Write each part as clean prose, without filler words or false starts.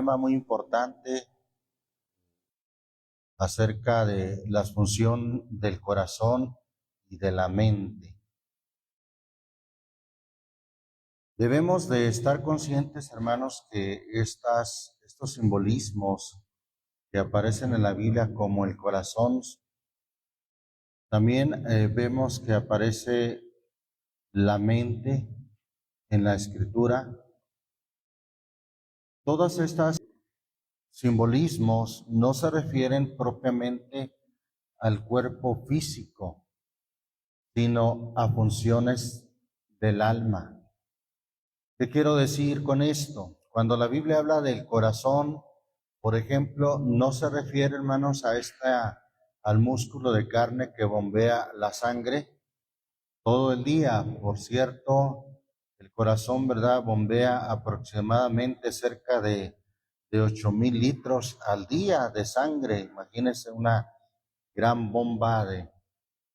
tema muy importante acerca de la función del corazón y de la mente. Debemos de estar conscientes, hermanos, que estos simbolismos que aparecen en la Biblia como el corazón, también vemos que aparece la mente en la Escritura. Todas estas simbolismos no se refieren propiamente al cuerpo físico, sino a funciones del alma. ¿Qué quiero decir con esto? Cuando la Biblia habla del corazón, por ejemplo, no se refiere, hermanos, al músculo de carne que bombea la sangre todo el día. Por cierto, el corazón, ¿verdad?, bombea aproximadamente cerca de 8,000 litros al día de sangre. Imagínense una gran bomba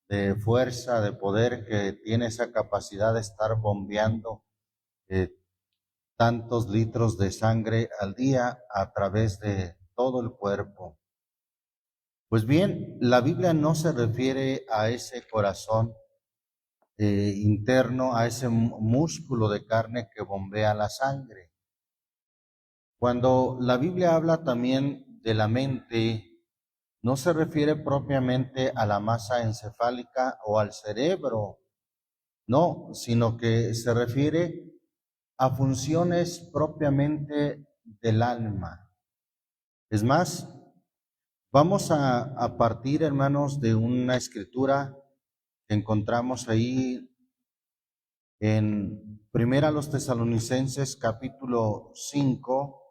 de fuerza, de poder que tiene esa capacidad de estar bombeando tantos litros de sangre al día a través de todo el cuerpo. Pues bien, la Biblia no se refiere a ese corazón interno, a ese músculo de carne que bombea la sangre. Cuando la Biblia habla también de la mente, no se refiere propiamente a la masa encefálica o al cerebro, no, sino que se refiere a funciones propiamente del alma. Es más, vamos a partir, hermanos, de una escritura que encontramos ahí en Primera los Tesalonicenses, capítulo 5,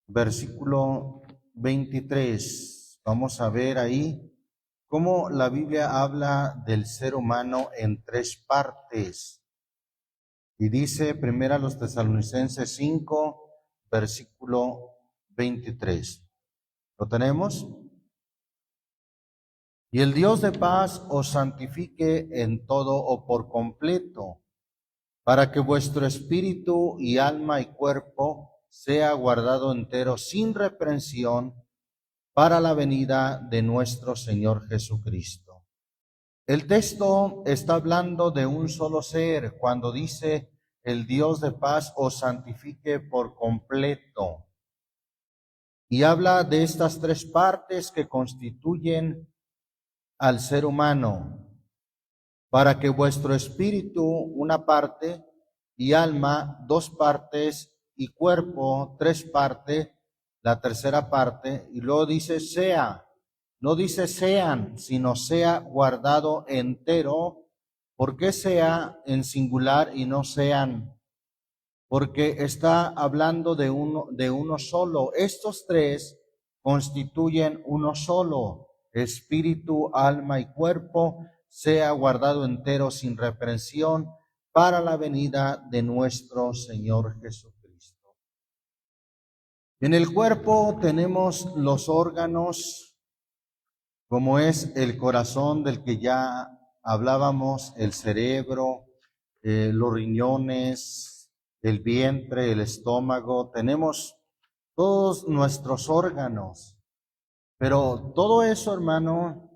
versículo 23. Vamos a ver ahí cómo la Biblia habla del ser humano en tres partes. Y dice Primera los Tesalonicenses 5, versículo 23. ¿Lo tenemos? Y el Dios de paz os santifique en todo o por completo, para que vuestro espíritu y alma y cuerpo sea guardado entero sin reprensión para la venida de nuestro Señor Jesucristo. El texto está hablando de un solo ser cuando dice el Dios de paz os santifique por completo. Y habla de estas tres partes que constituyen al ser humano, para que vuestro espíritu, una parte, y alma, dos partes, y cuerpo, tres partes, la tercera parte, y luego dice sea, no dice sean, sino sea guardado entero. ¿Por qué sea en singular y no sean? Porque está hablando de uno solo. Estos tres constituyen uno solo, espíritu, alma y cuerpo, sea guardado entero sin reprensión para la venida de nuestro Señor Jesucristo. En el cuerpo tenemos los órganos, como es el corazón del que ya hablábamos, el cerebro, los riñones, el vientre, el estómago. Tenemos todos nuestros órganos, pero todo eso, hermano,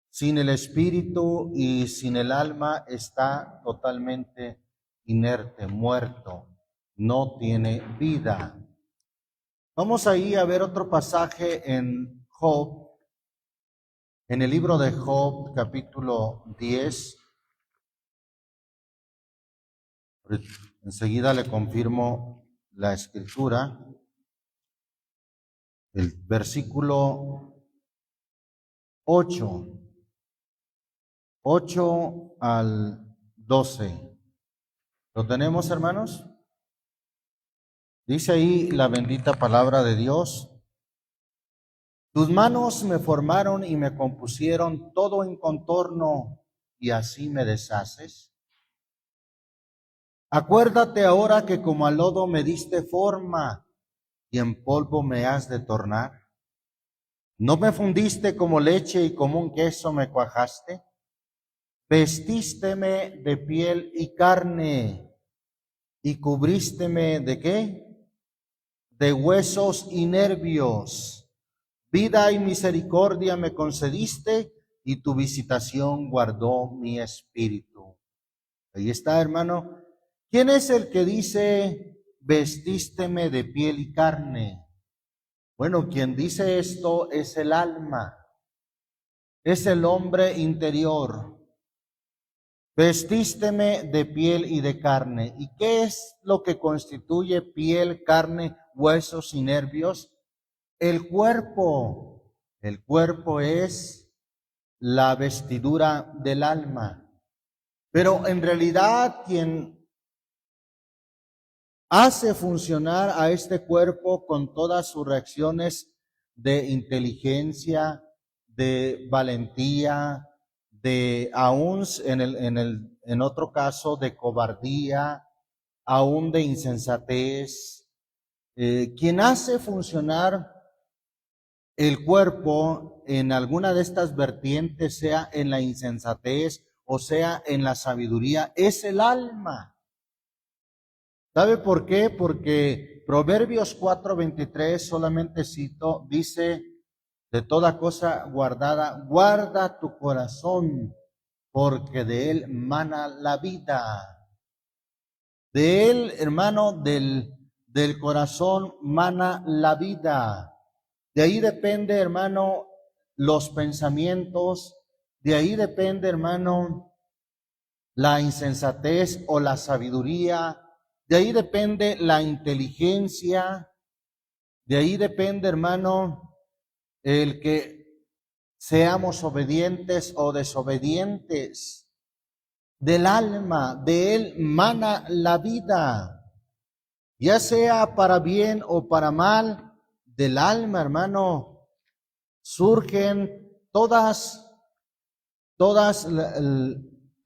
sin el espíritu y sin el alma está totalmente inerte, muerto, no tiene vida. Vamos ahí a ver otro pasaje en Job, en el libro de Job, capítulo 10. Enseguida le confirmo la escritura. El versículo 8 al 12. ¿Lo tenemos, hermanos? Dice ahí la bendita palabra de Dios. Tus manos me formaron y me compusieron todo en contorno, y así me deshaces. Acuérdate ahora que como al lodo me diste forma, y en polvo me has de tornar. ¿No me fundiste como leche y como un queso me cuajaste? Vestísteme de piel y carne, y cubrísteme ¿de qué? de huesos y nervios. Vida y misericordia me concediste, y tu visitación guardó mi espíritu. Ahí está, hermano. ¿Quién es el que dice, vestísteme de piel y carne? Bueno, quien dice esto es el alma, es el hombre interior. Vestísteme de piel y de carne. ¿Y qué es lo que constituye piel, carne, huesos y nervios? El cuerpo. El cuerpo es la vestidura del alma. Pero en realidad quien hace funcionar a este cuerpo con todas sus reacciones de inteligencia, de valentía, de aún en otro caso de cobardía, aún de insensatez, quien hace funcionar el cuerpo en alguna de estas vertientes, sea en la insensatez o sea en la sabiduría, es el alma. ¿Sabe por qué? Porque Proverbios 4:23, solamente cito, dice, de toda cosa guardada, guarda tu corazón, porque de él mana la vida. De él, hermano, del corazón mana la vida. De ahí depende, hermano, los pensamientos. De ahí depende, hermano, la insensatez o la sabiduría. De ahí depende la inteligencia. De ahí depende, hermano, el que seamos obedientes o desobedientes. Del alma, de él mana la vida, ya sea para bien o para mal. Del alma, hermano, surgen todas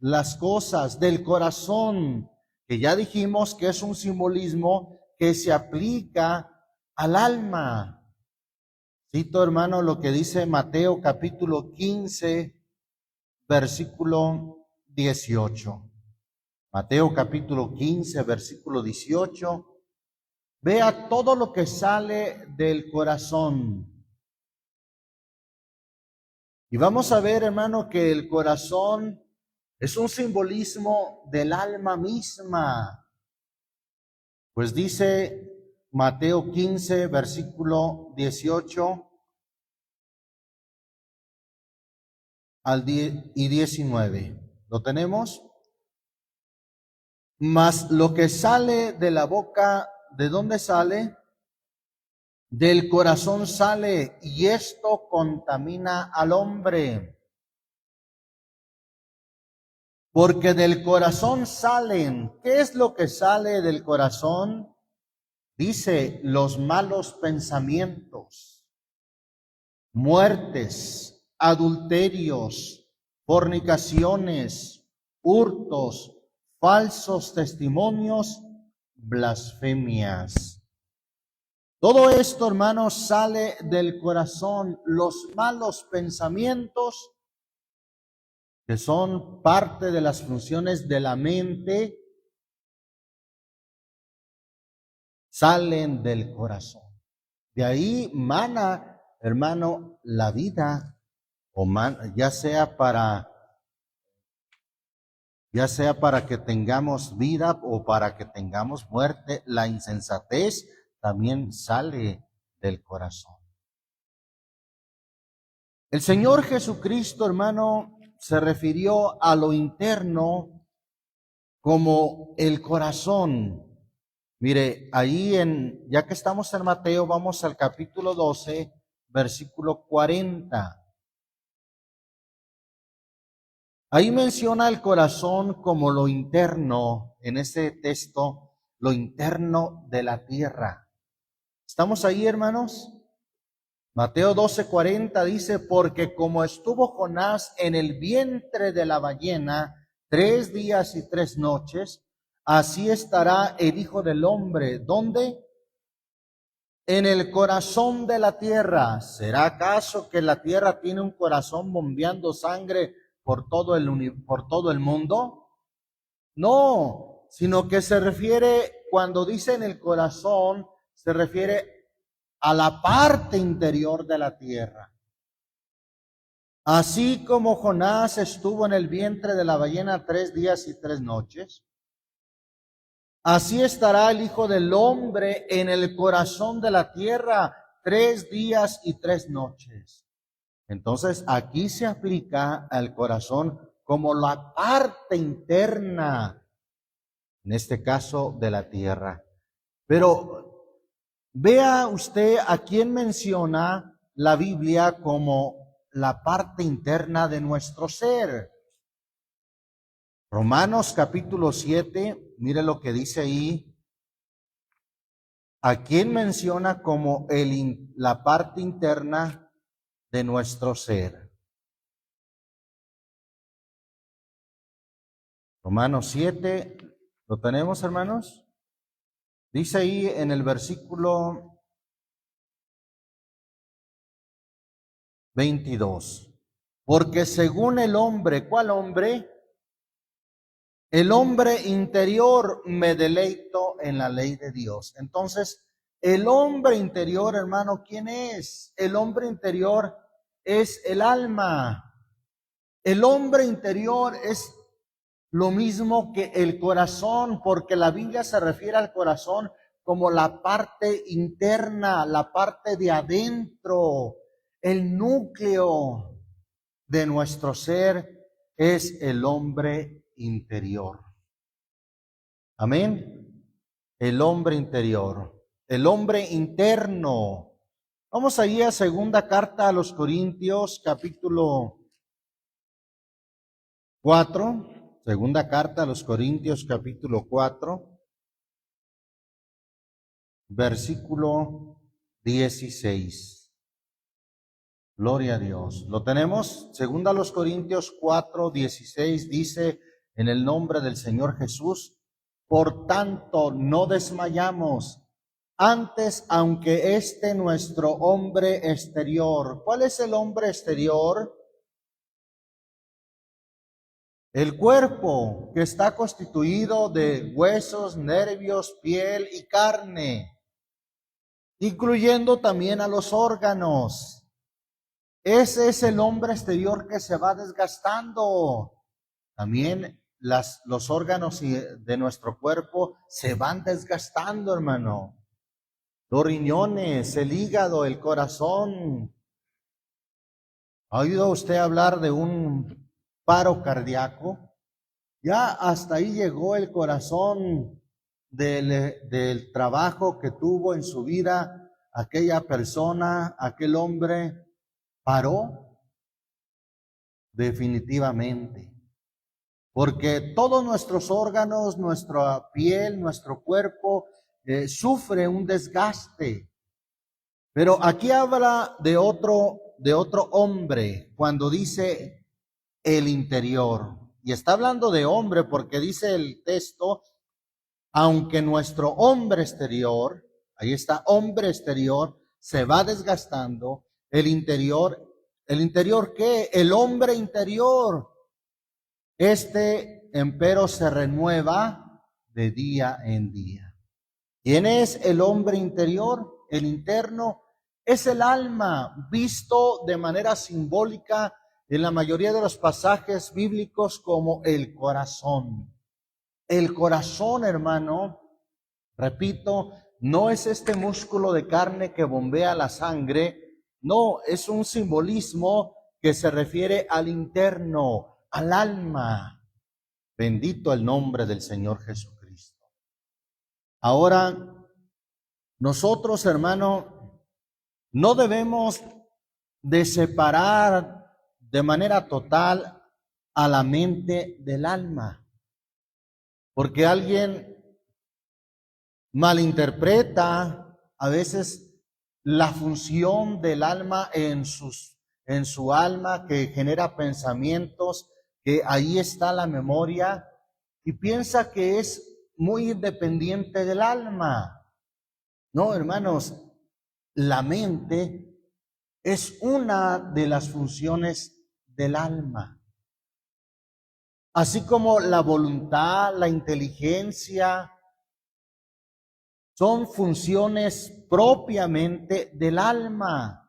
las cosas. Del corazón, que ya dijimos que es un simbolismo que se aplica al alma. Cito, hermano, lo que dice Mateo capítulo 15, versículo 18. Mateo capítulo 15, versículo 18. Vea todo lo que sale del corazón. Y vamos a ver, hermano, que el corazón es un simbolismo del alma misma. Pues dice Mateo 15, versículo 18 y 19. ¿Lo tenemos? Mas lo que sale de la boca, ¿de dónde sale? Del corazón sale, y esto contamina al hombre. Porque del corazón salen. ¿Qué es lo que sale del corazón? Dice, los malos pensamientos, muertes, adulterios, fornicaciones, hurtos, falsos testimonios, blasfemias. Todo esto, hermanos, sale del corazón. Los malos pensamientos, que son parte de las funciones de la mente, salen del corazón. De ahí mana, hermano, la vida, o ya sea para que tengamos vida o para que tengamos muerte. La insensatez también sale del corazón. El Señor Jesucristo, hermano, se refirió a lo interno como el corazón. Mire, ahí ya que estamos en Mateo, vamos al capítulo 12, versículo 40. Ahí menciona el corazón como lo interno, en ese texto, lo interno de la tierra. ¿Estamos ahí, hermanos? Mateo 12:40 dice, porque como estuvo Jonás en el vientre de la ballena 3 días y 3 noches, así estará el Hijo del Hombre. ¿Dónde? En el corazón de la tierra. ¿Será acaso que la tierra tiene un corazón bombeando sangre por todo el mundo? No, sino que se refiere, cuando dice en el corazón, se refiere a la parte interior de la tierra. Así como Jonás estuvo en el vientre de la ballena 3 días y 3 noches, así estará el Hijo del Hombre en el corazón de la tierra 3 días y 3 noches. Entonces aquí se aplica al corazón como la parte interna, en este caso de la tierra. Pero vea usted a quién menciona la Biblia como la parte interna de nuestro ser. Romanos capítulo 7, mire lo que dice ahí. ¿A quién menciona como la parte interna de nuestro ser? Romanos 7, ¿lo tenemos, hermanos? Dice ahí en el versículo 22. Porque según el hombre, ¿cuál hombre? El hombre interior, me deleito en la ley de Dios. Entonces, el hombre interior, hermano, ¿quién es? El hombre interior es el alma. El hombre interior es lo mismo que el corazón, porque la Biblia se refiere al corazón como la parte interna, la parte de adentro, el núcleo de nuestro ser es el hombre interior. Amén. El hombre interior, el hombre interno. Vamos allí a segunda carta a los Corintios, capítulo 4. Segunda carta a los Corintios, capítulo 4, versículo 16. Gloria a Dios. ¿Lo tenemos? Segunda a los Corintios 4, 16 dice, en el nombre del Señor Jesús, por tanto no desmayamos, antes aunque nuestro hombre exterior. ¿Cuál es el hombre exterior? El cuerpo, que está constituido de huesos, nervios, piel y carne, incluyendo también a los órganos. Ese es el hombre exterior que se va desgastando. También los órganos de nuestro cuerpo se van desgastando, hermano. Los riñones, el hígado, el corazón. ¿Ha oído usted hablar de un paro cardíaco? Ya hasta ahí llegó el corazón del trabajo que tuvo en su vida aquella persona, aquel hombre. Paró definitivamente, porque todos nuestros órganos, nuestra piel, nuestro cuerpo sufre un desgaste. Pero aquí habla de otro hombre cuando dice el interior, y está hablando de hombre porque dice el texto, aunque nuestro hombre exterior, ahí está, hombre exterior, se va desgastando, el interior ¿qué? El hombre interior, empero se renueva de día en día. ¿Quién es el hombre interior? El interno es el alma, visto de manera simbólica en la mayoría de los pasajes bíblicos como el corazón. El corazón, hermano, repito, no es este músculo de carne que bombea la sangre, no, es un simbolismo que se refiere al interno, al alma. Bendito el nombre del Señor Jesucristo. Ahora, nosotros, hermano, no debemos de separar de manera total a la mente del alma, porque alguien malinterpreta a veces la función del alma en su alma, que genera pensamientos, que ahí está la memoria, y piensa que es muy independiente del alma. No, hermanos, la mente es una de las funciones del alma. Así como la voluntad, la inteligencia, son funciones propiamente del alma.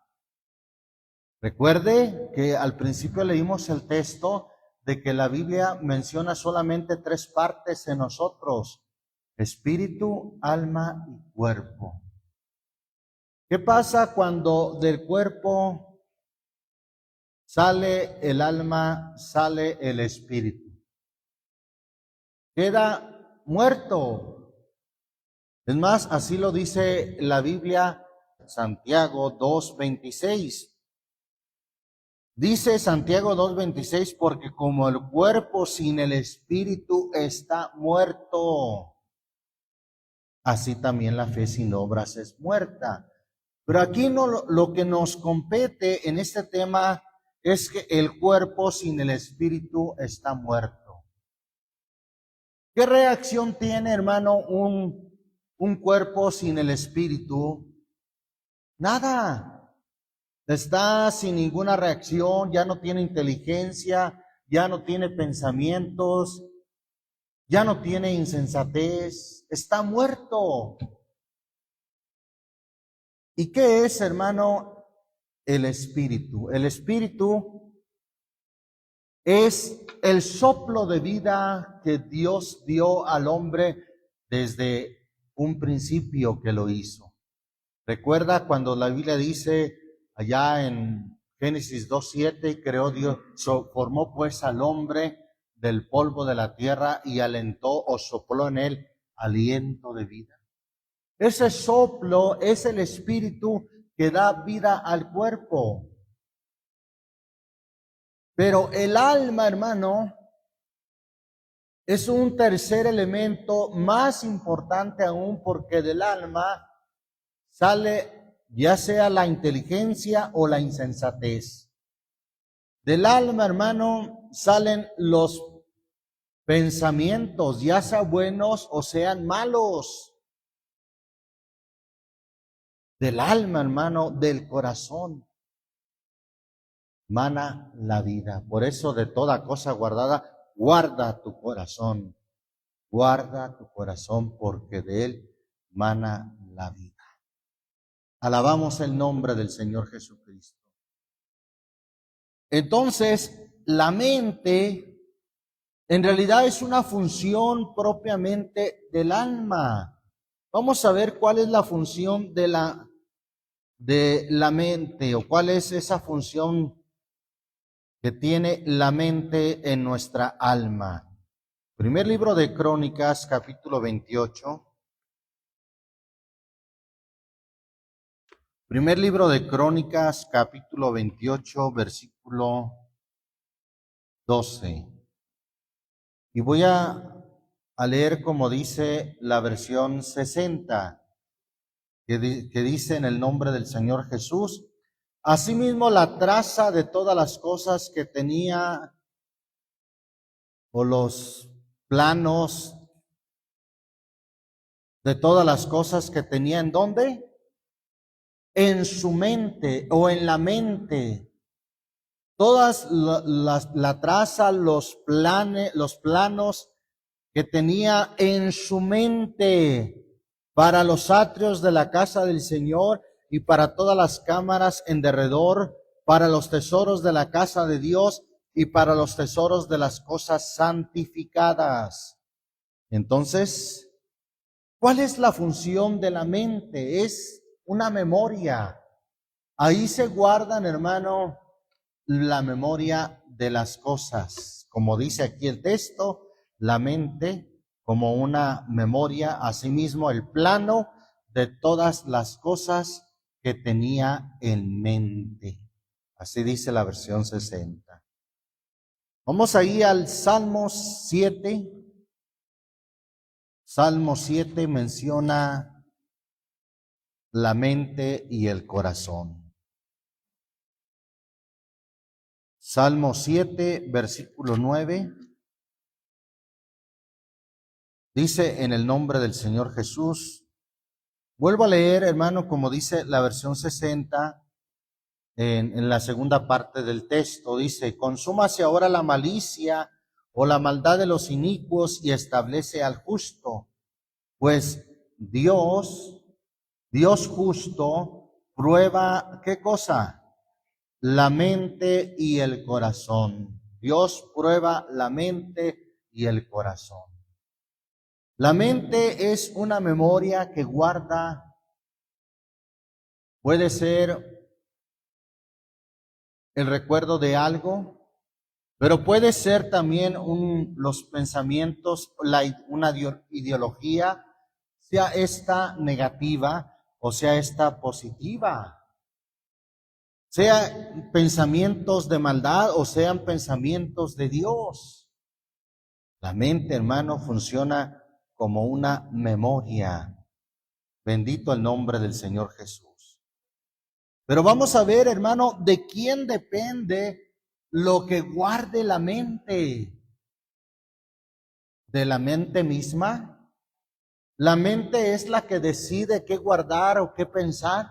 Recuerde que al principio leímos el texto de que la Biblia menciona solamente 3 partes en nosotros: espíritu, alma y cuerpo. ¿Qué pasa cuando del cuerpo sale el alma, sale el espíritu? Queda muerto. Es más, así lo dice la Biblia, Santiago 2:26. Dice Santiago 2:26, porque como el cuerpo sin el espíritu está muerto, así también la fe sin obras es muerta. Pero aquí no, lo que nos compete en este tema es que el cuerpo sin el espíritu está muerto. ¿Qué reacción tiene, hermano, un cuerpo sin el espíritu? Nada. Está sin ninguna reacción, ya no tiene inteligencia, ya no tiene pensamientos, ya no tiene insensatez, está muerto. ¿Y qué es, hermano, el espíritu? El espíritu es el soplo de vida que Dios dio al hombre desde un principio que lo hizo. Recuerda cuando la Biblia dice allá en Génesis 2:7, creó Dios, formó pues al hombre del polvo de la tierra y alentó o sopló en él aliento de vida. Ese soplo es el espíritu que da vida al cuerpo. Pero el alma, hermano, es un tercer elemento más importante aún, porque del alma sale ya sea la inteligencia o la insensatez. Del alma, hermano, salen los pensamientos, ya sean buenos o sean malos. Del alma, hermano, del corazón, mana la vida. Por eso, de toda cosa guardada, guarda tu corazón. Guarda tu corazón, porque de él mana la vida. Alabamos el nombre del Señor Jesucristo. Entonces, la mente en realidad es una función propiamente del alma. Vamos a ver cuál es la función de la mente, o cuál es esa función que tiene la mente en nuestra alma. Primer libro de Crónicas, capítulo 28. Primer libro de Crónicas, capítulo 28, versículo 12. Y voy a leer como dice la versión 60, que dice: en el nombre del Señor Jesús. Asimismo, la traza de todas las cosas que tenía, o los planos de todas las cosas que tenía, ¿en dónde? En su mente o en la mente. Todas la traza, los planos que tenía en su mente para los atrios de la casa del Señor y para todas las cámaras en derredor, para los tesoros de la casa de Dios y para los tesoros de las cosas santificadas. Entonces, ¿cuál es la función de la mente? Es una memoria. Ahí se guardan, hermano, la memoria de las cosas. Como dice aquí el texto, la mente como una memoria, asimismo el plano de todas las cosas que tenía en mente. Así dice la versión 60. Vamos ahí al Salmo 7. Salmo 7 menciona la mente y el corazón. Salmo 7, versículo 9. Dice: en el nombre del Señor Jesús. Vuelvo a leer, hermano, como dice la versión 60, en la segunda parte del texto. Dice: consúmase ahora la malicia o la maldad de los inicuos y establece al justo, pues Dios justo, prueba, ¿qué cosa? La mente y el corazón. Dios prueba la mente y el corazón. La mente es una memoria que guarda, puede ser el recuerdo de algo, pero puede ser también los pensamientos, una ideología, sea esta negativa o sea esta positiva. Sea pensamientos de maldad o sean pensamientos de Dios. La mente, hermano, funciona como una memoria. Bendito el nombre del Señor Jesús. Pero vamos a ver, hermano, de quién depende lo que guarde la mente. ¿De la mente misma? ¿La mente es la que decide qué guardar o qué pensar?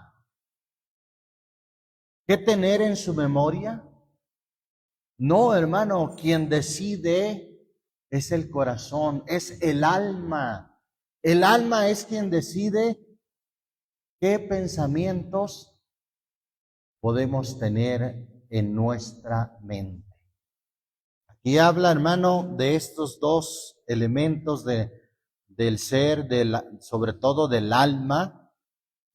¿Qué tener en su memoria? No, hermano, quien decide es el corazón, es el alma. El alma es quien decide qué pensamientos podemos tener en nuestra mente. Aquí habla, hermano, de estos dos elementos del ser, sobre todo del alma.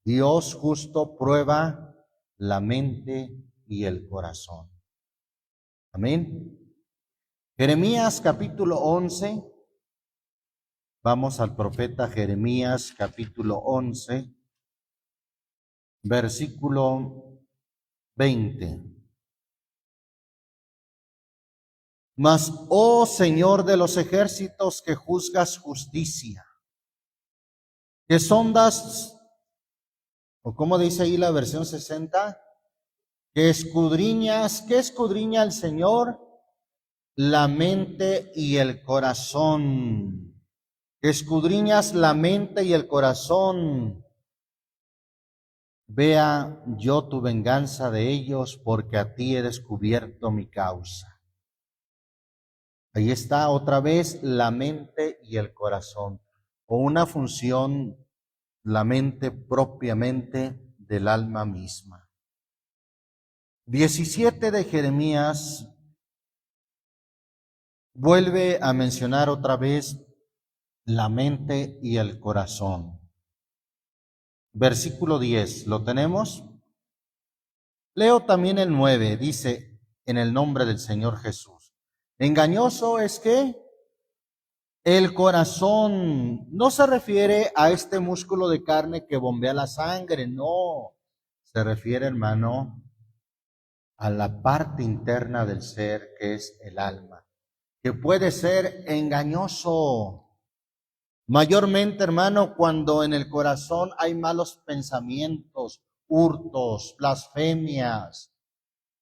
Dios justo prueba la mente y el corazón. Amén. Jeremías capítulo 11. Vamos al profeta Jeremías capítulo 11, versículo 20. Mas, oh Señor de los ejércitos, que juzgas justicia, que sondas, o como dice ahí la versión 60, que escudriñas, ¿qué escudriña el Señor? La mente y el corazón. Que escudriñas la mente y el corazón. Vea yo tu venganza de ellos, porque a ti he descubierto mi causa. Ahí está otra vez la mente y el corazón, o una función, la mente propiamente del alma misma. 17 de Jeremías vuelve a mencionar otra vez la mente y el corazón. Versículo 10, ¿lo tenemos? Leo también el 9, dice, en el nombre del Señor Jesús. Engañoso es que el corazón no se refiere a este músculo de carne que bombea la sangre, no. Se refiere, hermano, a la parte interna del ser que es el alma, que puede ser engañoso. Mayormente, hermano, cuando en el corazón hay malos pensamientos, hurtos, blasfemias,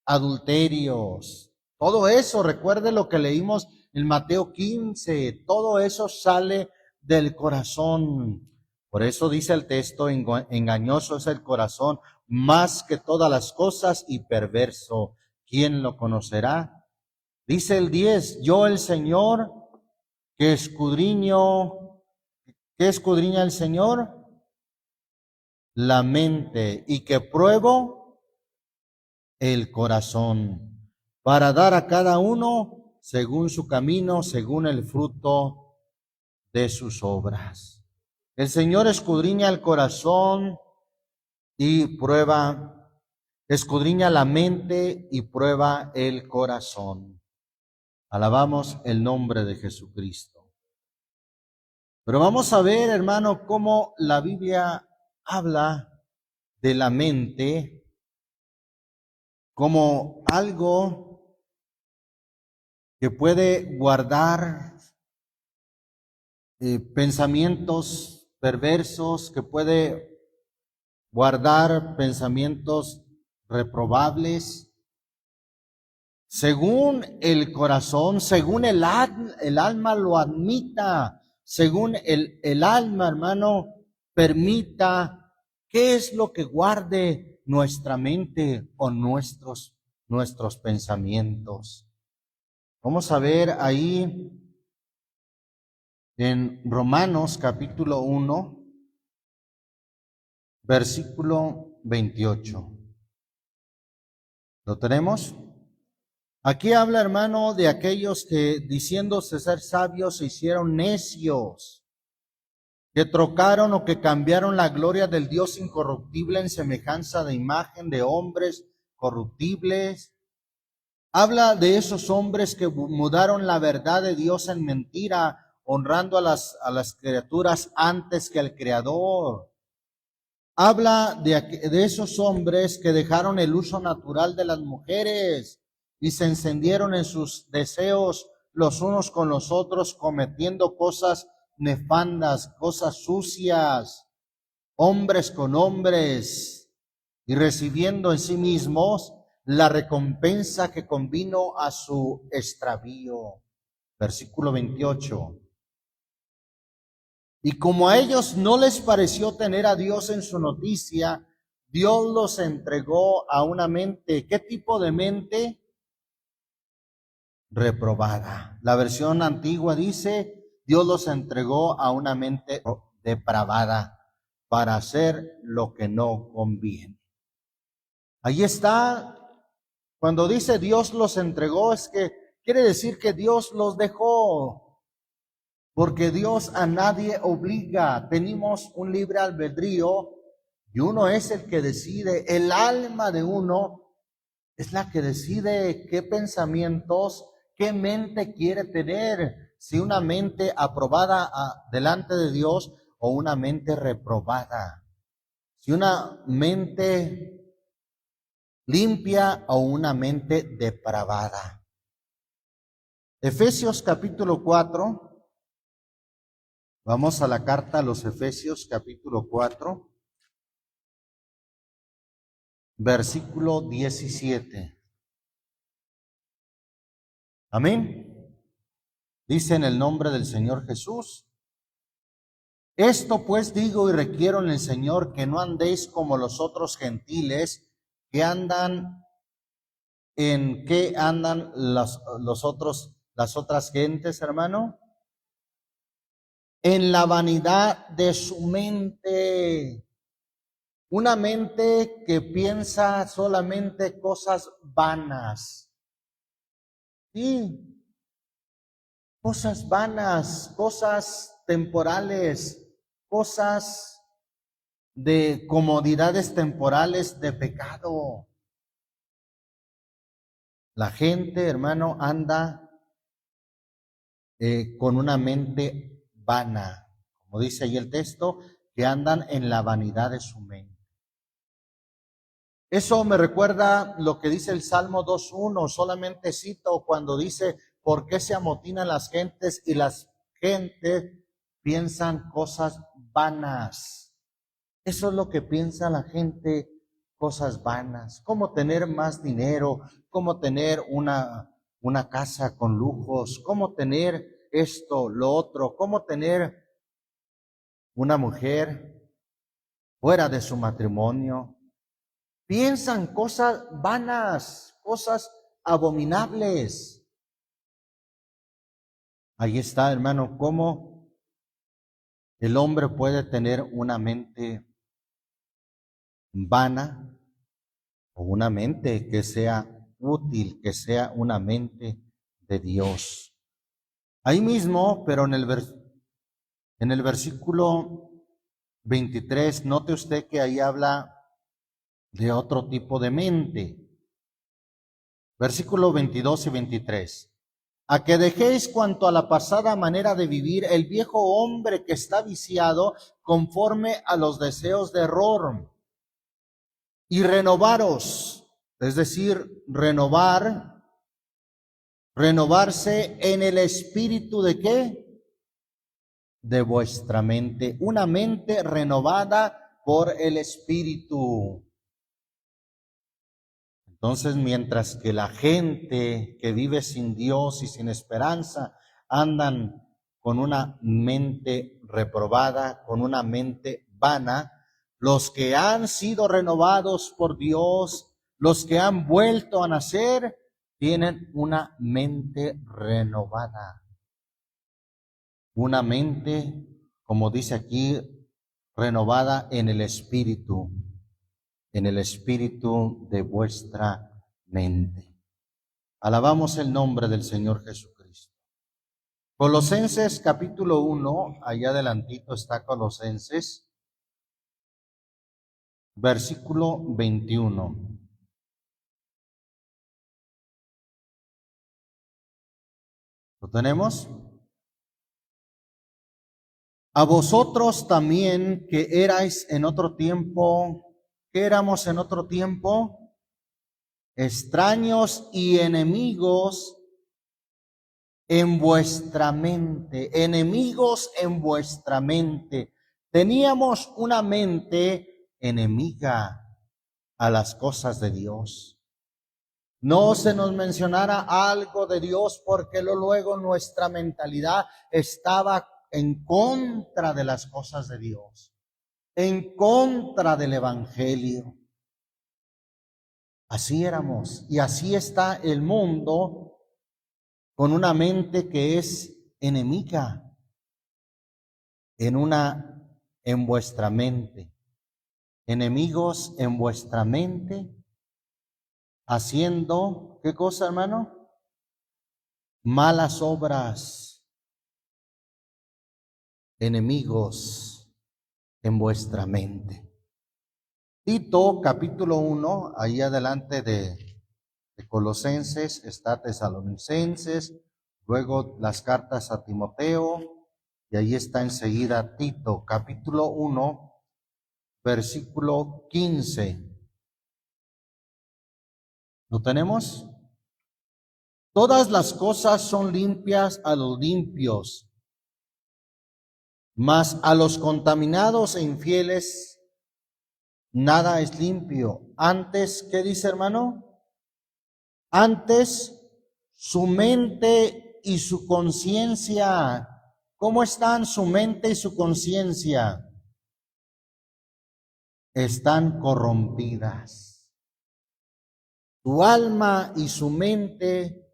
adulterios, todo eso, recuerde lo que leímos en Mateo 15, todo eso sale del corazón. Por eso dice el texto, engañoso es el corazón más que todas las cosas y perverso. ¿Quién lo conocerá? Dice el 10, yo el Señor que escudriño, ¿qué escudriña el Señor? La mente, y que pruebo el corazón, para dar a cada uno según su camino, según el fruto de sus obras. El Señor escudriña el corazón y prueba, escudriña la mente y prueba el corazón. Alabamos el nombre de Jesucristo. Pero vamos a ver, hermano, cómo la Biblia habla de la mente como algo que puede guardar pensamientos perversos, que puede guardar pensamientos reprobables, según el corazón, según el alma lo admita, según el alma, hermano, permita. ¿Qué es lo que guarde nuestra mente o nuestros pensamientos? Vamos a ver ahí en Romanos capítulo 1, versículo 28. ¿Lo tenemos? Aquí habla, hermano, de aquellos que, diciéndose ser sabios, se hicieron necios, que trocaron o que cambiaron la gloria del Dios incorruptible en semejanza de imagen de hombres corruptibles. Habla de esos hombres que mudaron la verdad de Dios en mentira, honrando a las criaturas antes que al Creador. Habla de esos hombres que dejaron el uso natural de las mujeres y se encendieron en sus deseos los unos con los otros, cometiendo cosas nefandas, cosas sucias, hombres con hombres, y recibiendo en sí mismos la recompensa que convino a su extravío. Versículo 28. Y como a ellos no les pareció tener a Dios en su noticia, Dios los entregó a una mente. ¿Qué tipo de mente? Reprobada. La versión antigua dice, Dios los entregó a una mente depravada para hacer lo que no conviene. Ahí está. Cuando dice Dios los entregó, es que quiere decir que Dios los dejó. Porque Dios a nadie obliga. Tenemos un libre albedrío y uno es el que decide. El alma de uno es la que decide qué pensamientos, qué mente quiere tener. Si una mente aprobada delante de Dios o una mente reprobada. Si una mente limpia o una mente depravada. Efesios capítulo 4. Vamos a la carta a los Efesios capítulo 4, versículo 17. Amén. Dice en el nombre del Señor Jesús: esto pues digo y requiero en el Señor, que no andéis como los otros gentiles, que andan en qué andan las otras gentes, hermano, en la vanidad de su mente. Una mente que piensa solamente cosas vanas. Sí, cosas vanas, cosas temporales, cosas de comodidades temporales de pecado. La gente, hermano, anda con una mente vana, como dice ahí el texto, que andan en la vanidad de su mente. Eso me recuerda lo que dice el Salmo 2:1, solamente cito cuando dice, ¿por qué se amotinan las gentes y las gentes piensan cosas vanas? Eso es lo que piensa la gente, cosas vanas, cómo tener más dinero, cómo tener una casa con lujos, cómo tener esto, lo otro, cómo tener una mujer fuera de su matrimonio. Piensan cosas vanas, cosas abominables. Ahí está, hermano, cómo el hombre puede tener una mente vana o una mente que sea útil, que sea una mente de Dios. Ahí mismo, pero en el versículo 23, note usted que ahí habla de otro tipo de mente. Versículo 22 y 23. A que dejéis cuanto a la pasada manera de vivir el viejo hombre que está viciado conforme a los deseos de error, y renovaros, es decir, renovarse en el espíritu ¿de qué? De vuestra mente, una mente renovada por el espíritu. Entonces, mientras que la gente que vive sin Dios y sin esperanza andan con una mente reprobada, con una mente vana, los que han sido renovados por Dios, los que han vuelto a nacer, tienen una mente renovada. Una mente, como dice aquí, renovada en el espíritu de vuestra mente. Alabamos el nombre del Señor Jesucristo. Colosenses capítulo 1, allá adelantito está Colosenses, versículo 21. ¿Lo tenemos? A vosotros también que erais en otro tiempo, ¿qué éramos en otro tiempo? Extraños y enemigos en vuestra mente, enemigos en vuestra mente. Teníamos una mente enemiga a las cosas de Dios. No se nos mencionara algo de Dios porque luego nuestra mentalidad estaba en contra de las cosas de Dios, en contra del Evangelio. Así éramos y así está el mundo con una mente que es enemiga en vuestra mente. Enemigos en vuestra mente, haciendo, ¿qué cosa, hermano? Malas obras. Enemigos en vuestra mente. Tito capítulo 1, ahí adelante de Colosenses está Tesalonicenses, luego las cartas a Timoteo, y ahí está enseguida Tito capítulo 1, versículo 15. ¿Lo tenemos? Todas las cosas son limpias a los limpios, mas a los contaminados e infieles nada es limpio. Antes, ¿qué dice, hermano? Antes su mente y su conciencia. ¿Cómo están su mente y su conciencia? Están corrompidas. Su alma y su mente,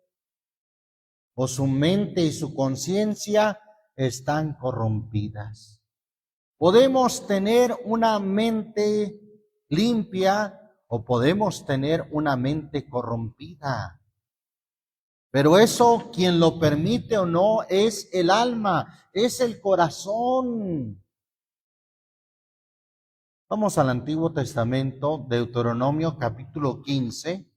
o su mente y su conciencia, están corrompidas. Podemos tener una mente limpia o podemos tener una mente corrompida. Pero eso, quien lo permite o no, es el alma, es el corazón. Vamos al Antiguo Testamento, Deuteronomio capítulo 15,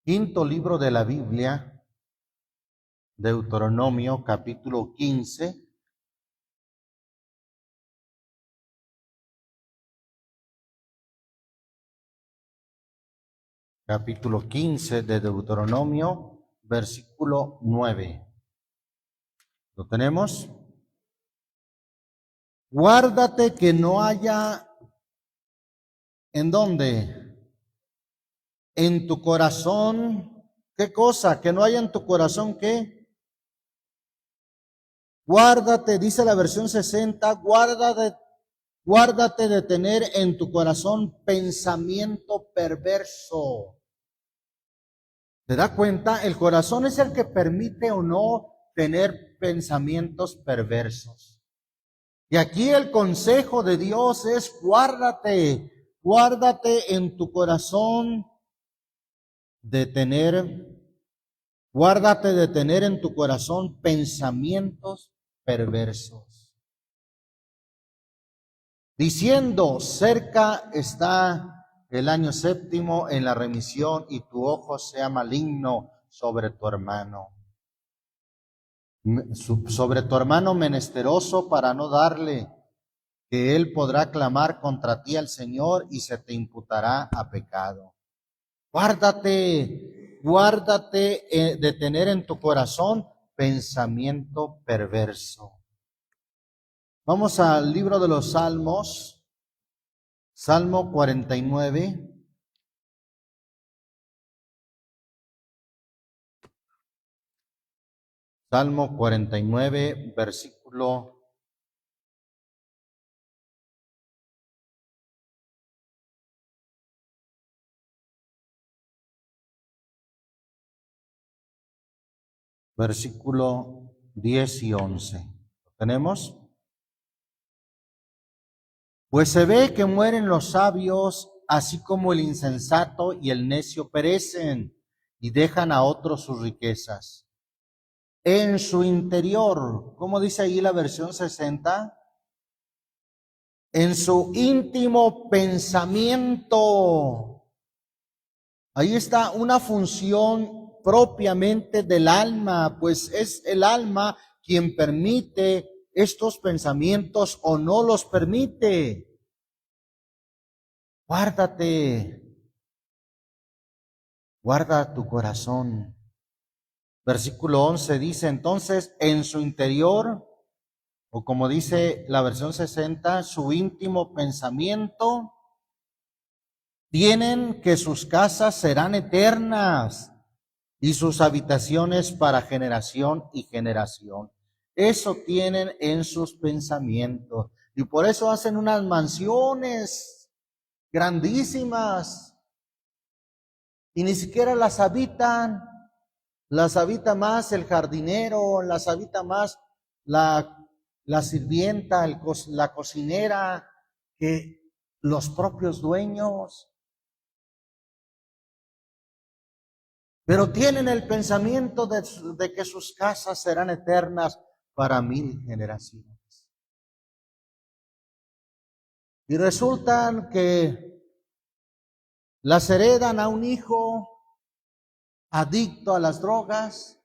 quinto libro de la Biblia, Deuteronomio capítulo 15. Capítulo 15 de Deuteronomio, versículo 9. ¿Lo tenemos? Guárdate que no haya, ¿en dónde? En tu corazón, ¿qué cosa? Que no haya en tu corazón, ¿qué? Guárdate, dice la versión 60, guárdate de tener en tu corazón pensamiento perverso. ¿Te da cuenta? El corazón es el que permite o no tener pensamientos perversos. Y aquí el consejo de Dios es guárdate en tu corazón guárdate de tener en tu corazón pensamientos perversos. Diciendo, cerca está el año séptimo en la remisión y tu ojo sea maligno sobre tu hermano. Sobre tu hermano menesteroso para no darle, que él podrá clamar contra ti al Señor y se te imputará a pecado. Guárdate de tener en tu corazón pensamiento perverso. Vamos al libro de los Salmos, Salmo 49. Salmo 49, versículo 10 y 11. ¿Lo ¿Tenemos? Pues se ve que mueren los sabios, así como el insensato y el necio perecen y dejan a otros sus riquezas. En su interior, ¿cómo dice ahí la versión 60? En su íntimo pensamiento. Ahí está una función propiamente del alma, pues es el alma quien permite estos pensamientos o no los permite. Guárdate, guarda tu corazón. Versículo 11 dice, entonces, en su interior, o como dice la versión 60, su íntimo pensamiento, tienen que sus casas serán eternas y sus habitaciones para generación y generación. Eso tienen en sus pensamientos. Y por eso hacen unas mansiones grandísimas y ni siquiera las habitan. Las habita más el jardinero, las habita más la sirvienta, la cocinera, que los propios dueños. Pero tienen el pensamiento de que sus casas serán eternas para 1000 generaciones. Y resultan que las heredan a un hijo adicto a las drogas,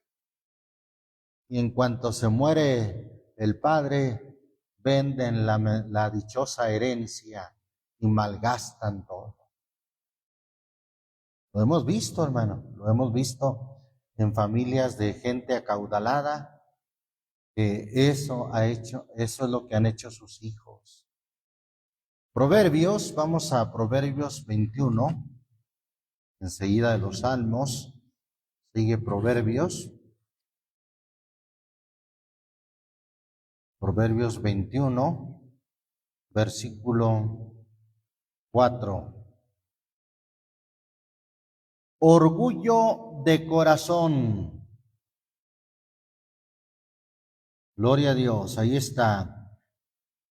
y en cuanto se muere el padre, venden la dichosa herencia y malgastan todo. Lo hemos visto, hermano, lo hemos visto en familias de gente acaudalada, que eso es lo que han hecho sus hijos. Proverbios, vamos a Proverbios 21, enseguida de los Salmos, sigue Proverbios 21, versículo 4. Orgullo de corazón. Gloria a Dios, ahí está.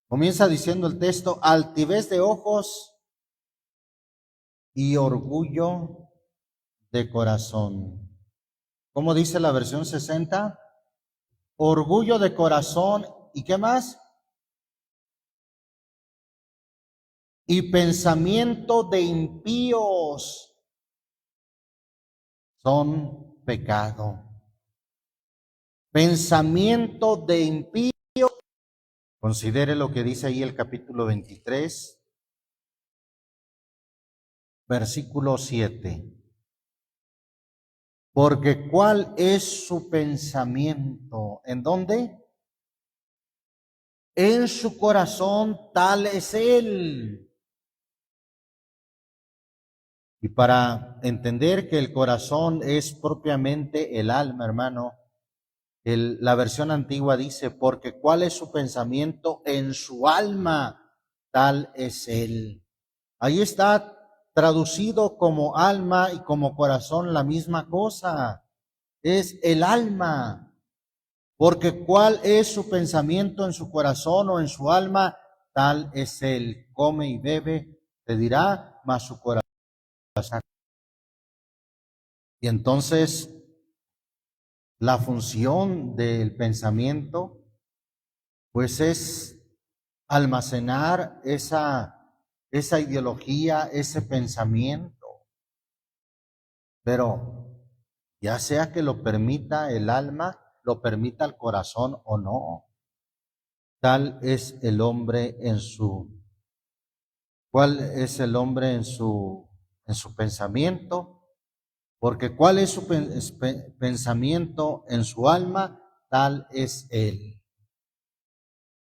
Comienza diciendo el texto, altivez de ojos y orgullo de corazón. ¿Cómo dice la versión 60? Orgullo de corazón, ¿y qué más? Y pensamiento de impíos son pecado. Pensamiento de impíos. Considere lo que dice ahí el capítulo 23, versículo 7. Porque ¿cuál es su pensamiento? ¿En dónde? En su corazón, tal es él. Y para entender que el corazón es propiamente el alma, hermano, la versión antigua dice, porque ¿cuál es su pensamiento? En su alma, tal es él. Ahí está traducido como alma y como corazón la misma cosa. Es el alma. Porque cuál es su pensamiento en su corazón o en su alma, tal es él. Come y bebe, te dirá, mas su corazón. Y entonces, la función del pensamiento, pues es almacenar esa ideología, ese pensamiento. Pero ya sea que lo permita el alma, lo permita el corazón o no, tal es el hombre ¿cuál es el hombre en su pensamiento? Porque ¿cuál es su pensamiento en su alma? Tal es él.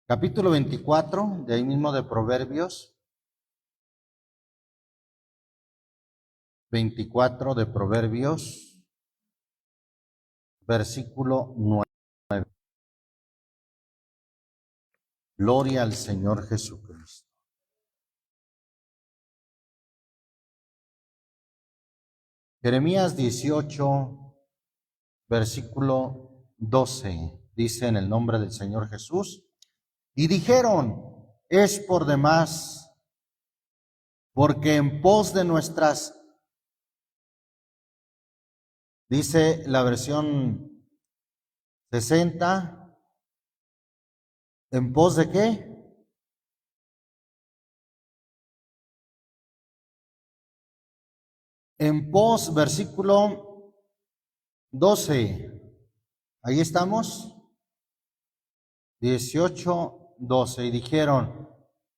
Capítulo 24, de ahí mismo de Proverbios. 24 de Proverbios, versículo 9. Gloria al Señor Jesucristo. Jeremías 18, versículo 12, dice en el nombre del Señor Jesús, Y dijeron, es por demás, porque en pos de nuestras, dice la versión 60, ¿en pos de qué? En pos, versículo 12. Ahí estamos. 18, 12. Y dijeron,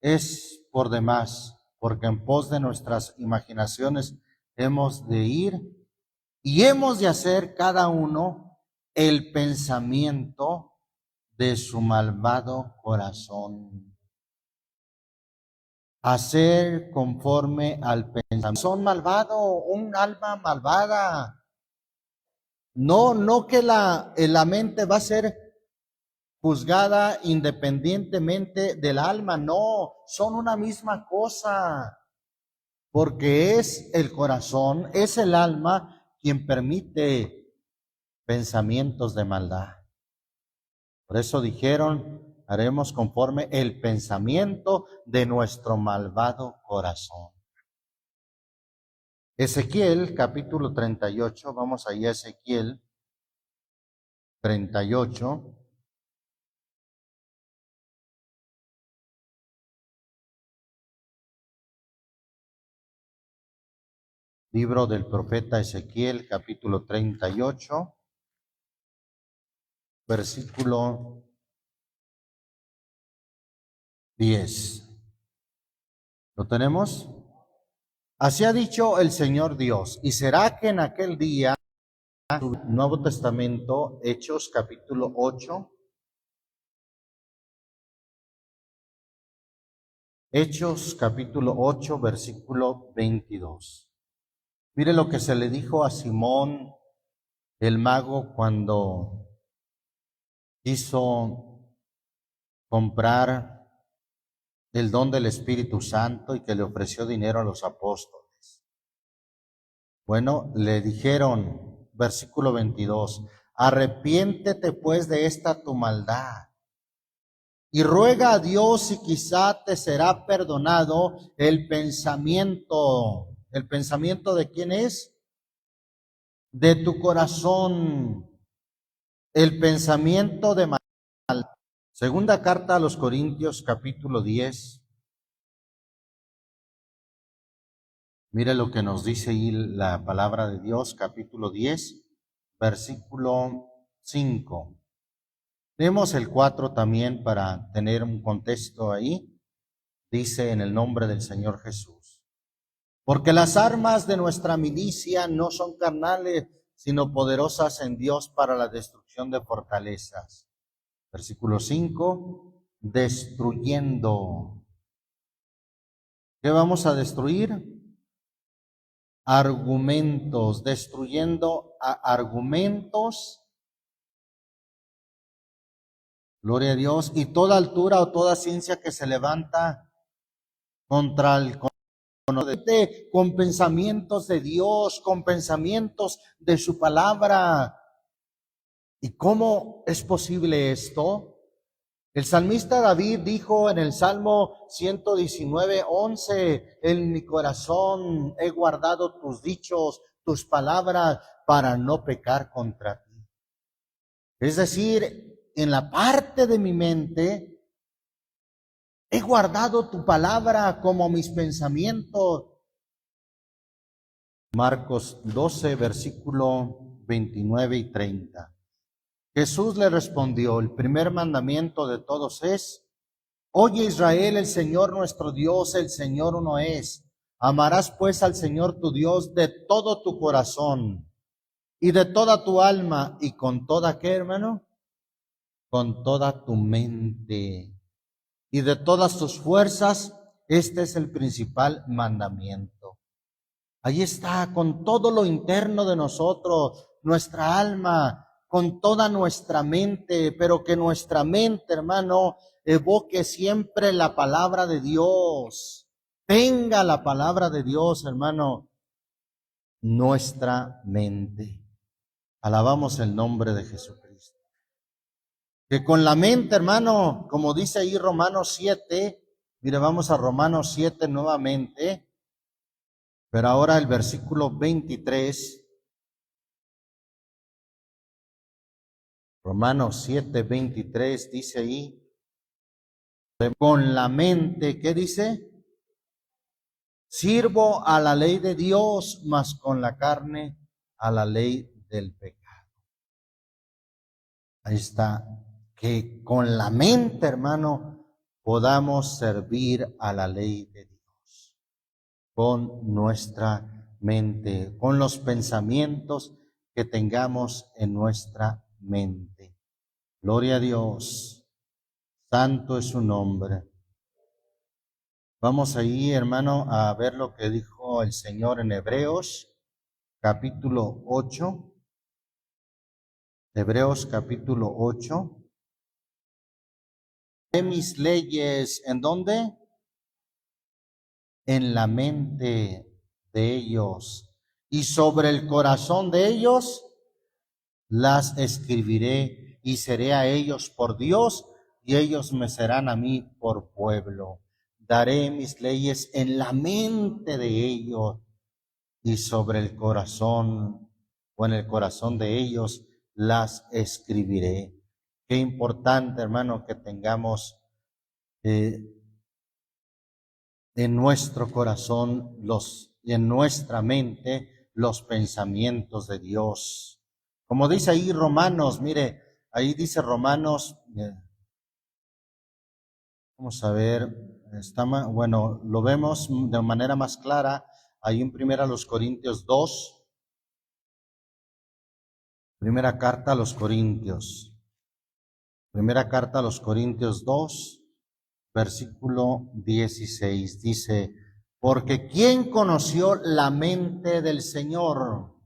es por demás, porque en pos de nuestras imaginaciones hemos de ir y hemos de hacer cada uno el pensamiento de su malvado corazón. Hacer conforme al pensamiento. Son malvado, un alma malvada. No que la mente va a ser juzgada independientemente del alma, no, son una misma cosa, porque es el corazón, es el alma quien permite pensamientos de maldad. Por eso dijeron, haremos conforme el pensamiento de nuestro malvado corazón. Ezequiel, capítulo 38, vamos ahí a Ezequiel 38. Libro del profeta Ezequiel, capítulo 38, versículo 10. ¿Lo tenemos? Así ha dicho el Señor Dios, y será que en aquel día, Nuevo Testamento, Hechos, capítulo 8, Hechos, capítulo 8, versículo 22. Mire lo que se le dijo a Simón el mago cuando quiso comprar el don del Espíritu Santo y que le ofreció dinero a los apóstoles. Bueno, le dijeron, versículo 22, arrepiéntete pues de esta tu maldad y ruega a Dios y quizá te será perdonado el pensamiento. ¿El pensamiento de quién es? De tu corazón. El pensamiento de maldad. Segunda carta a los Corintios, capítulo 10. Mire lo que nos dice ahí la palabra de Dios, capítulo 10, versículo 5. Leemos el 4 también para tener un contexto ahí. Dice en el nombre del Señor Jesús. Porque las armas de nuestra milicia no son carnales, sino poderosas en Dios para la destrucción de fortalezas. Versículo 5, destruyendo. ¿Qué vamos a destruir? Argumentos, destruyendo argumentos, gloria a Dios, y toda altura o toda ciencia que se levanta contra el conocimiento, con pensamientos de Dios, con pensamientos de su palabra. ¿Y cómo es posible esto? El salmista David dijo en el Salmo 119, 11, en mi corazón he guardado tus dichos, tus palabras, para no pecar contra ti. Es decir, en la parte de mi mente he guardado tu palabra como mis pensamientos. Marcos 12, versículo 29 y 30. Jesús le respondió, el primer mandamiento de todos es, oye Israel, el Señor nuestro Dios, el Señor uno es. Amarás pues al Señor tu Dios de todo tu corazón y de toda tu alma y con toda, ¿qué, hermano? Con toda tu mente y de todas tus fuerzas. Este es el principal mandamiento. Ahí está, con todo lo interno de nosotros, nuestra alma, con toda nuestra mente, pero que nuestra mente, hermano, evoque siempre la palabra de Dios. Tenga la palabra de Dios, hermano, nuestra mente. Alabamos el nombre de Jesucristo. Que con la mente, hermano, como dice ahí Romanos 7, mire, vamos a Romanos 7 nuevamente, pero ahora el versículo 23, Romanos 7, 23, dice ahí, con la mente, ¿qué dice? Sirvo a la ley de Dios, mas con la carne a la ley del pecado. Ahí está, que con la mente, hermano, podamos servir a la ley de Dios. Con nuestra mente, con los pensamientos que tengamos en nuestra mente. Gloria a Dios, santo es su nombre. Vamos ahí, hermano, a ver lo que dijo el Señor en Hebreos, capítulo 8. Hebreos capítulo 8. De mis leyes, ¿en dónde? En la mente de ellos, y sobre el corazón de ellos las escribiré, y seré a ellos por Dios, y ellos me serán a mí por pueblo. Daré mis leyes en la mente de ellos, y sobre el corazón, o en el corazón de ellos las escribiré. Qué importante, hermano, que tengamos en nuestro corazón y en nuestra mente los pensamientos de Dios. Como dice ahí Romanos, mire, ahí dice Romanos, vamos a ver, bueno, lo vemos de manera más clara ahí en Primera Corintios 2, primera carta a los Corintios, primera carta a los Corintios 2, versículo 16, dice, porque ¿quién conoció la mente del Señor?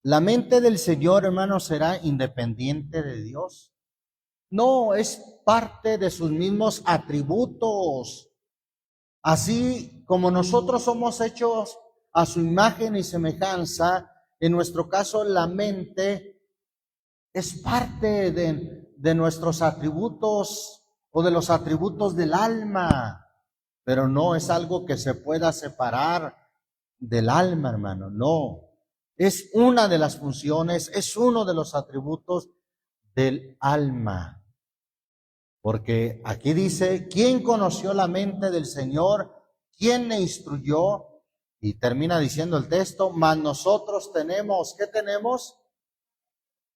La mente del Señor, hermano, será independiente de Dios. No, es parte de sus mismos atributos. Así como nosotros somos hechos a su imagen y semejanza, en nuestro caso la mente es parte de nuestros atributos o de los atributos del alma, pero no es algo que se pueda separar del alma, hermano, no. Es una de las funciones, es uno de los atributos del alma. Porque aquí dice, ¿quién conoció la mente del Señor? ¿Quién le instruyó? Y termina diciendo el texto, mas nosotros tenemos, ¿qué tenemos?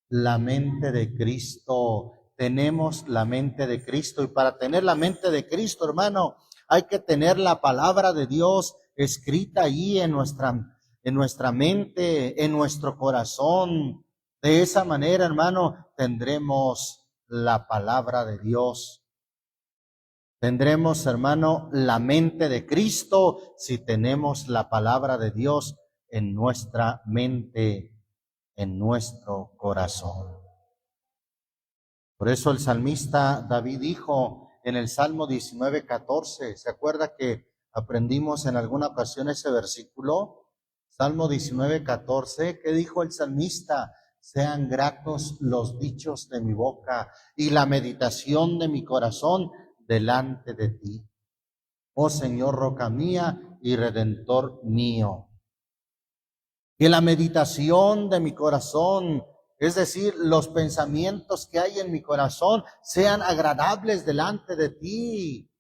La mente de Cristo. Tenemos la mente de Cristo. Y para tener la mente de Cristo, hermano, hay que tener la palabra de Dios escrita allí en nuestra mente, en nuestro corazón. De esa manera, hermano, tendremos la palabra de Dios. Tendremos, hermano, la mente de Cristo si tenemos la palabra de Dios en nuestra mente, en nuestro corazón. Por eso el salmista David dijo en el Salmo 19:14, ¿se acuerda que aprendimos en alguna ocasión ese versículo? Salmo 19:14, ¿qué dijo el salmista? Sean gratos los dichos de mi boca y la meditación de mi corazón delante de ti. Oh Señor, roca mía y redentor mío. Que la meditación de mi corazón, es decir, los pensamientos que hay en mi corazón, sean agradables delante de ti.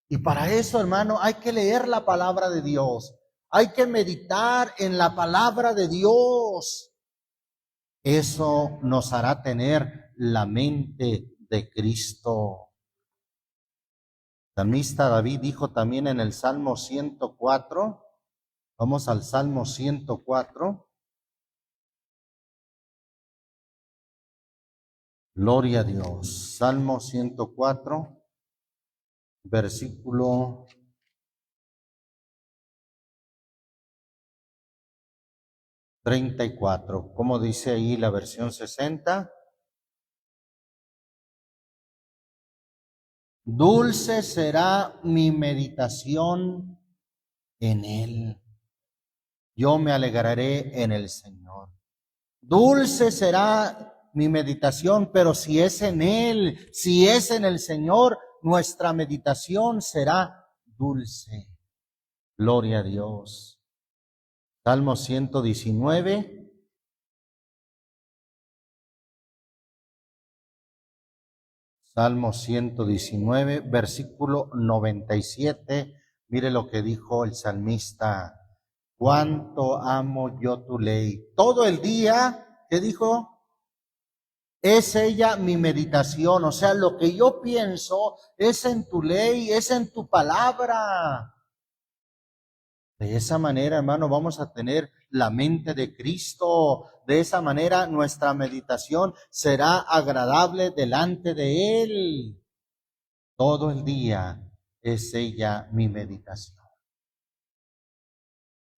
Y para eso, hermano, hay que leer la palabra de Dios. Hay que meditar en la palabra de Dios. Eso nos hará tener la mente de Cristo. El salmista David dijo también en el Salmo 104, vamos al Salmo 104. Gloria a Dios. Salmo 104, versículo 34. ¿Cómo dice ahí la versión 60? Dulce será mi meditación en él. Yo me alegraré en el Señor. Dulce será mi meditación, pero si es en Él, si es en el Señor, nuestra meditación será dulce. Gloria a Dios. Salmo 119. Salmo 119, versículo 97. Mire lo que dijo el salmista. Cuánto amo yo tu ley. Todo el día, ¿qué dijo? Es ella mi meditación. O sea, lo que yo pienso es en tu ley, es en tu palabra. De esa manera, hermano, vamos a tener la mente de Cristo. De esa manera, nuestra meditación será agradable delante de Él. Todo el día es ella mi meditación.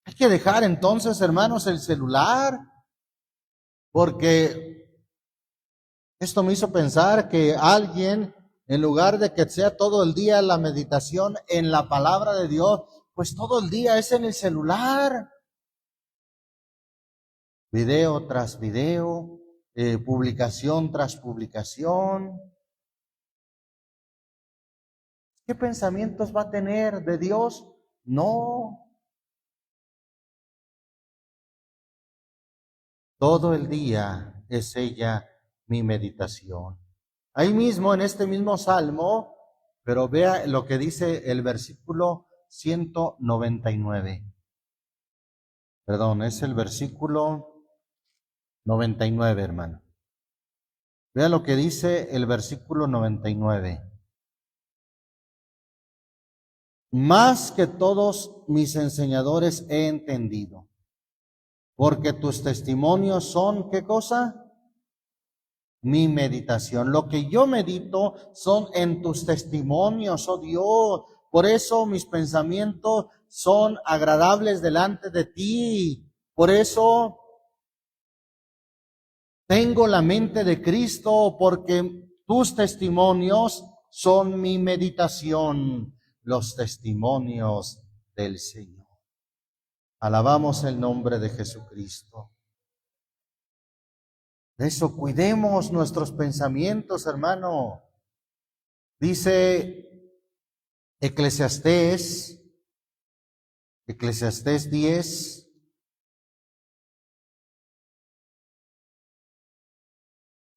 Hay que dejar entonces, hermanos, el celular, porque esto me hizo pensar que alguien, en lugar de que sea todo el día la meditación en la palabra de Dios, pues todo el día es en el celular. Video tras video, publicación tras publicación. ¿Qué pensamientos va a tener de Dios? No. Todo el día es ella mi meditación. Ahí mismo, en este mismo salmo, pero vea lo que dice el versículo 199. Perdón, es el versículo 99, hermano. Vea lo que dice el versículo 99. Más que todos mis enseñadores he entendido, porque tus testimonios son, ¿qué cosa? Mi meditación. Lo que yo medito son en tus testimonios, oh Dios. Por eso mis pensamientos son agradables delante de ti. Por eso tengo la mente de Cristo, porque tus testimonios son mi meditación, los testimonios del Señor. Alabamos el nombre de Jesucristo. De eso, cuidemos nuestros pensamientos, hermano. Dice Eclesiastés 10.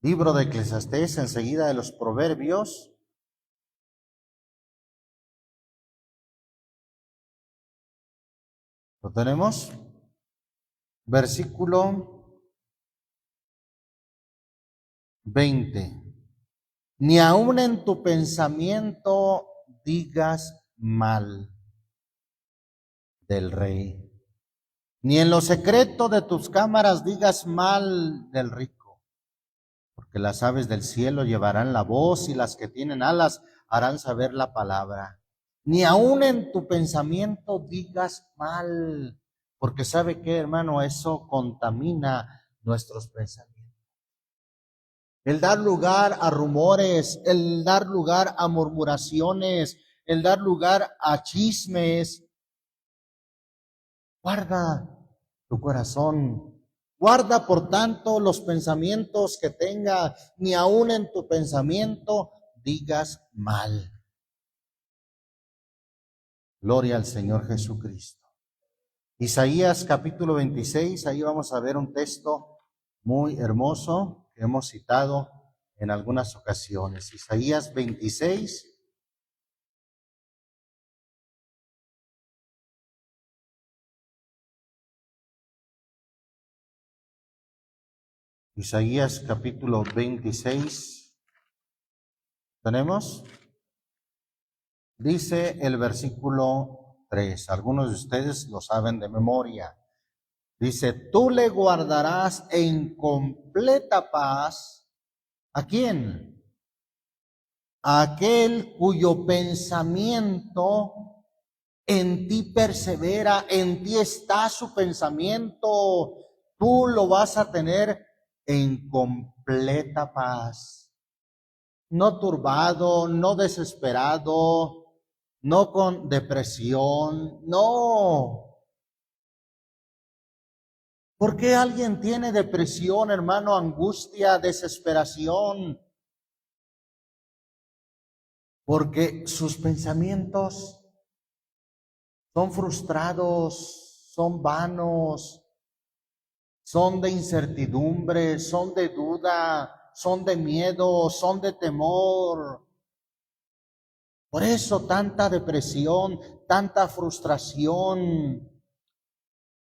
Libro de Eclesiastés, enseguida de los Proverbios. ¿Lo tenemos? Versículo 20. Ni aun en tu pensamiento digas mal del rey, ni en lo secreto de tus cámaras digas mal del rico, porque las aves del cielo llevarán la voz y las que tienen alas harán saber la palabra. Ni aun en tu pensamiento digas mal, porque ¿sabe qué, hermano? Eso contamina nuestros pensamientos. El dar lugar a rumores, el dar lugar a murmuraciones, el dar lugar a chismes. Guarda tu corazón. Guarda, por tanto, los pensamientos que tengas, ni aun en tu pensamiento digas mal. Gloria al Señor Jesucristo. Isaías capítulo 26, ahí vamos a ver un texto muy hermoso que hemos citado en algunas ocasiones. Isaías 26. Isaías capítulo 26. ¿Tenemos? Dice el versículo 3. Algunos de ustedes lo saben de memoria. Dice, tú le guardarás en completa paz. ¿A quién? A aquel cuyo pensamiento en ti persevera, en ti está su pensamiento. Tú lo vas a tener en completa paz. No turbado, no desesperado, no con depresión, no. ¿Por qué alguien tiene depresión, hermano, angustia, desesperación? Porque sus pensamientos son frustrados, son vanos, son de incertidumbre, son de duda, son de miedo, son de temor. Por eso tanta depresión, tanta frustración.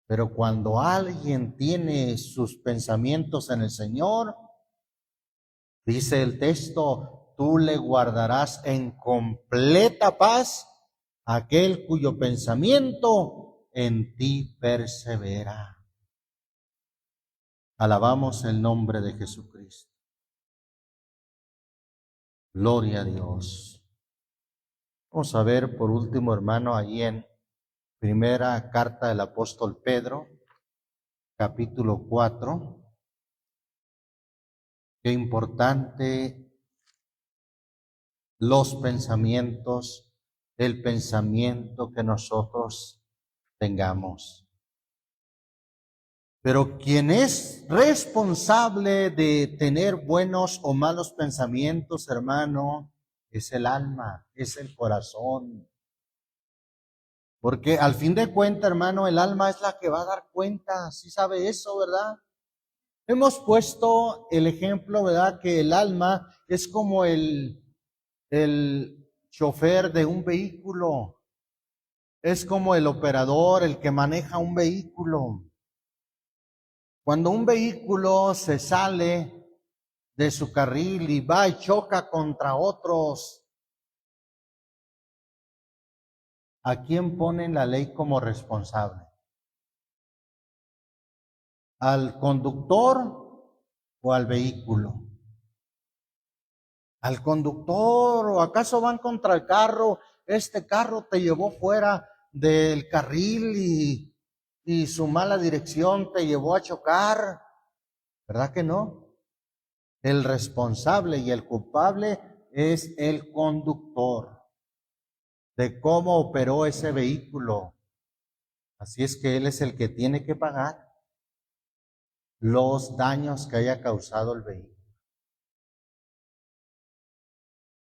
Pero cuando alguien tiene sus pensamientos en el Señor, dice el texto, tú le guardarás en completa paz aquel cuyo pensamiento en ti persevera. Alabamos el nombre de Jesucristo. Gloria a Dios. Vamos a ver por último, hermano, ahí en primera carta del apóstol Pedro, capítulo 4. Qué importante los pensamientos, el pensamiento que nosotros tengamos. Pero quien es responsable de tener buenos o malos pensamientos, hermano, es el alma, es el corazón. Porque al fin de cuentas, hermano, el alma es la que va a dar cuenta. ¿Sí sabe eso, verdad? Hemos puesto el ejemplo, ¿verdad? Que el alma es como el chofer de un vehículo. Es como el operador, el que maneja un vehículo. Cuando un vehículo se sale de su carril y va y choca contra otros, ¿a quién pone la ley como responsable? ¿Al conductor o al vehículo? Al conductor, ¿o acaso van contra el carro? Este carro te llevó fuera del carril y su mala dirección te llevó a chocar. ¿Verdad que no? El responsable y el culpable es el conductor de cómo operó ese vehículo. Así es que él es el que tiene que pagar los daños que haya causado el vehículo.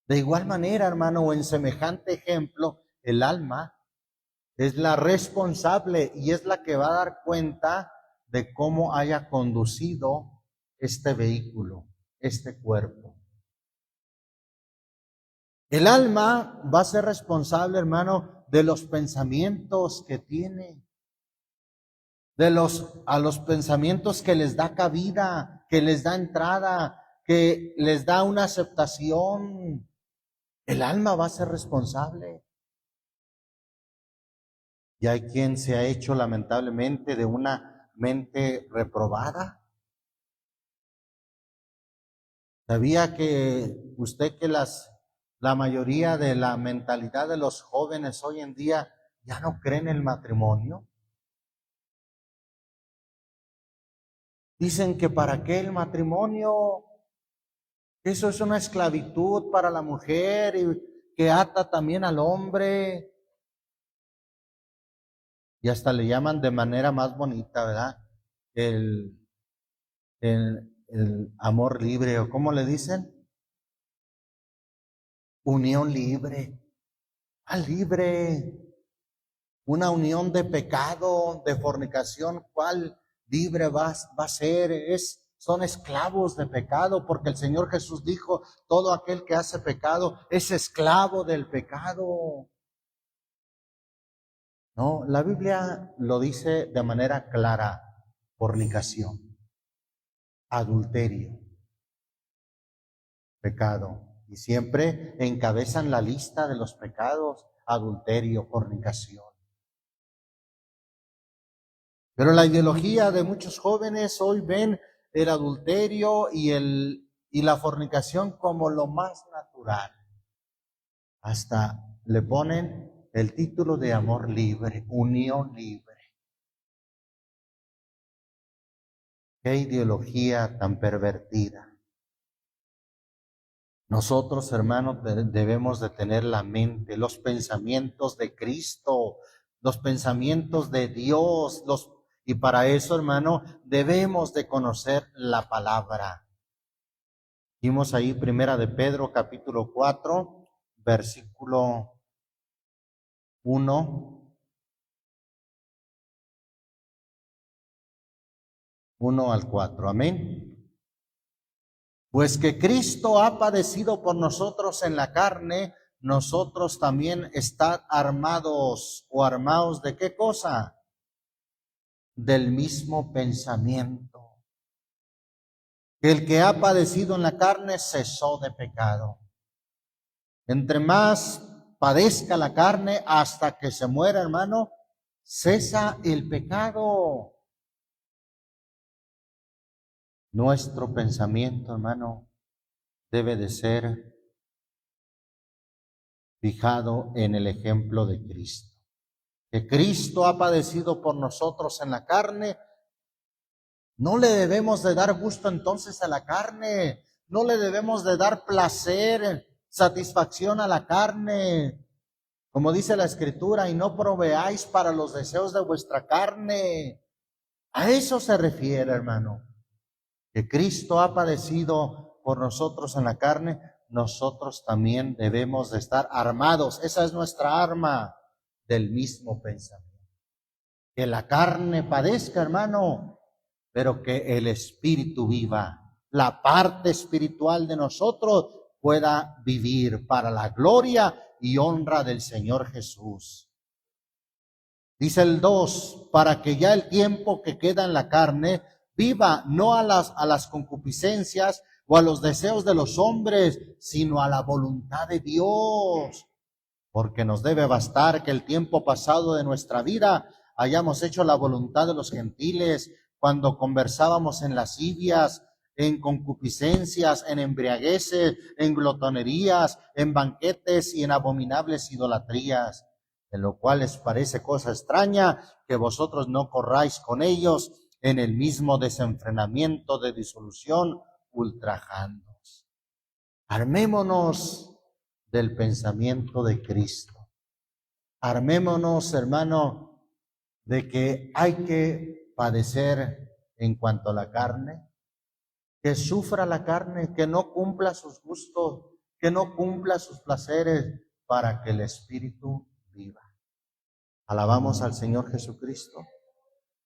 De igual manera, hermano, o en semejante ejemplo, el alma es la responsable y es la que va a dar cuenta de cómo haya conducido este vehículo, este cuerpo. El alma va a ser responsable, hermano, de los pensamientos que tiene, a los pensamientos que les da cabida, que les da entrada, que les da una aceptación. El alma va a ser responsable. Y hay quien se ha hecho lamentablemente de una mente reprobada. ¿Sabía que usted que la mayoría de la mentalidad de los jóvenes hoy en día ya no creen en el matrimonio? Dicen que para qué el matrimonio, eso es una esclavitud para la mujer y que ata también al hombre. Y hasta le llaman de manera más bonita, ¿verdad? El, el amor libre, o ¿cómo le dicen? Unión libre. Libre. Una unión de pecado, de fornicación, ¿cuál libre va a ser? Son esclavos de pecado, porque el Señor Jesús dijo, todo aquel que hace pecado es esclavo del pecado. No, la Biblia lo dice de manera clara: fornicación, adulterio, pecado. Y siempre encabezan la lista de los pecados: adulterio, fornicación. Pero la ideología de muchos jóvenes hoy ven el adulterio y la fornicación como lo más natural. Hasta le ponen el título de amor libre, unión libre. Qué ideología tan pervertida. Nosotros, hermanos, debemos de tener la mente, los pensamientos de Cristo, los pensamientos de Dios, Y para eso, hermano, debemos de conocer la palabra. Vimos ahí Primera de Pedro, capítulo 4, versículo 1 al 4. Amén. Pues que Cristo ha padecido por nosotros en la carne, nosotros también estad armados o armados ¿de qué cosa? Del mismo pensamiento. El que ha padecido en la carne cesó de pecado. Entre más padezca la carne hasta que se muera, hermano, cesa el pecado. Nuestro pensamiento, hermano, debe de ser fijado en el ejemplo de Cristo. Que Cristo ha padecido por nosotros en la carne. No le debemos de dar gusto entonces a la carne. No le debemos de dar placer, satisfacción a la carne. Como dice la Escritura, y no proveáis para los deseos de vuestra carne. A eso se refiere, hermano. Que Cristo ha padecido por nosotros en la carne, nosotros también debemos de estar armados. Esa es nuestra arma del mismo pensamiento. Que la carne padezca, hermano, pero que el espíritu viva. La parte espiritual de nosotros pueda vivir para la gloria y honra del Señor Jesús. Dice el 2, para que ya el tiempo que queda en la carne viva no a las concupiscencias o a los deseos de los hombres, sino a la voluntad de Dios. Porque nos debe bastar que el tiempo pasado de nuestra vida hayamos hecho la voluntad de los gentiles, cuando conversábamos en lascivias, en concupiscencias, en embriagueces, en glotonerías, en banquetes y en abominables idolatrías, en lo cual les parece cosa extraña que vosotros no corráis con ellos en el mismo desenfrenamiento de disolución, ultrajándoos. Armémonos del pensamiento de Cristo. Armémonos, hermano, de que hay que padecer en cuanto a la carne, que sufra la carne, que no cumpla sus gustos, que no cumpla sus placeres, para que el Espíritu viva. Alabamos al Señor Jesucristo.